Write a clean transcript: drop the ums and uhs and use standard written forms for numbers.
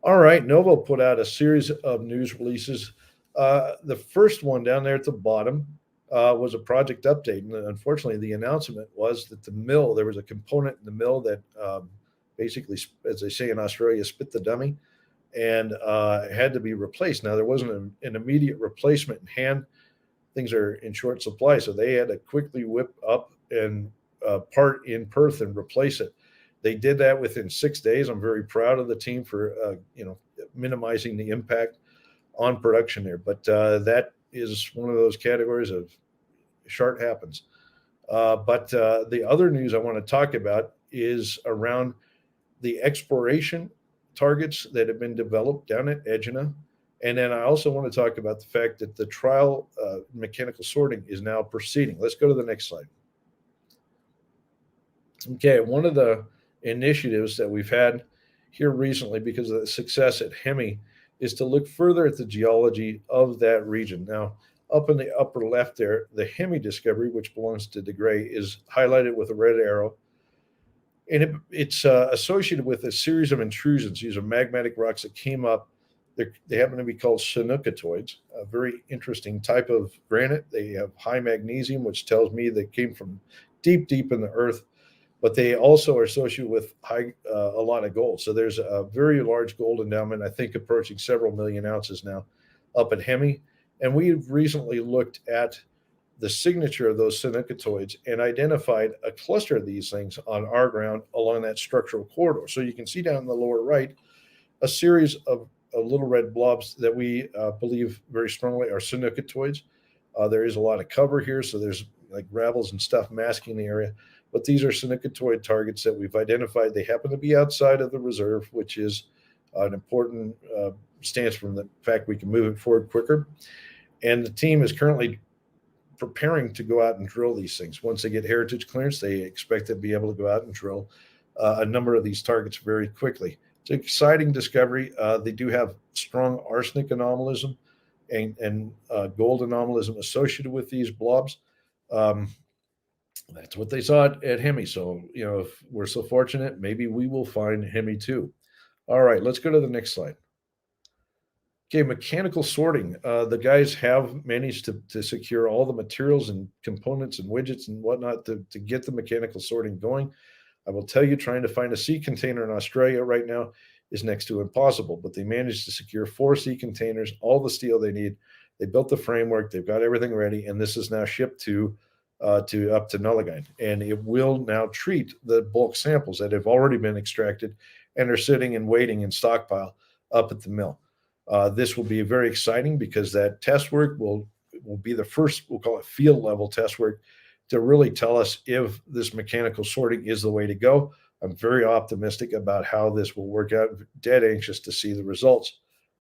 All right, Novo put out a series of news releases. The first one down there at the bottom was a project update, and unfortunately, the announcement was that the mill there was a component in the mill that basically, as they say in Australia, spit the dummy, and had to be replaced. Now there wasn't an immediate replacement in hand; things are in short supply, so they had to quickly whip up and part in Perth and replace it. They did that within 6 days. I'm very proud of the team for minimizing the impact on production there. But that is one of those categories of short happens. But the other news I want to talk about is around the exploration targets that have been developed down at Egina. And then I also want to talk about the fact that the trial mechanical sorting is now proceeding. Let's go to the next slide. Okay, one of the initiatives that we've had here recently because of the success at Hemi is to look further at the geology of that region. Now, up in the upper left there, the Hemi discovery, which belongs to De Grey, is highlighted with a red arrow. And it's associated with a series of intrusions. These are magmatic rocks that came up. They happen to be called sinukitoids, a very interesting type of granite. They have high magnesium, which tells me they came from deep, deep in the earth, but they also are associated with a lot of gold. So there's a very large gold endowment, I think approaching several million ounces now up at Hemi. And we've recently looked at the signature of those sinukitoids and identified a cluster of these things on our ground along that structural corridor. So you can see down in the lower right a series of little red blobs that we believe very strongly are sinukitoids. There is a lot of cover here, so there's like gravels and stuff masking the area. But these are sinukitoid targets that we've identified. They happen to be outside of the reserve, which is an important stance from the fact we can move it forward quicker. And the team is currently preparing to go out and drill these things. Once they get heritage clearance, they expect to be able to go out and drill a number of these targets very quickly. It's an exciting discovery. They do have strong arsenic anomalism and gold anomalism associated with these blobs. That's what they saw at Hemi. So, if we're so fortunate, maybe we will find Hemi too. All right, let's go to the next slide. Okay, mechanical sorting. The guys have managed to secure all the materials and components and widgets and whatnot to get the mechanical sorting going. I will tell you, trying to find a sea container in Australia right now is next to impossible, but they managed to secure 4 sea containers, all the steel they need. They built the framework, they've got everything ready, and this is now shipped to up to Nullagine, and it will now treat the bulk samples that have already been extracted and are sitting and waiting in stockpile up at the mill. This will be very exciting because that test work will be the first, we'll call it field level test work, to really tell us if this mechanical sorting is the way to go. I'm very optimistic about how this will work out. Dead anxious to see the results.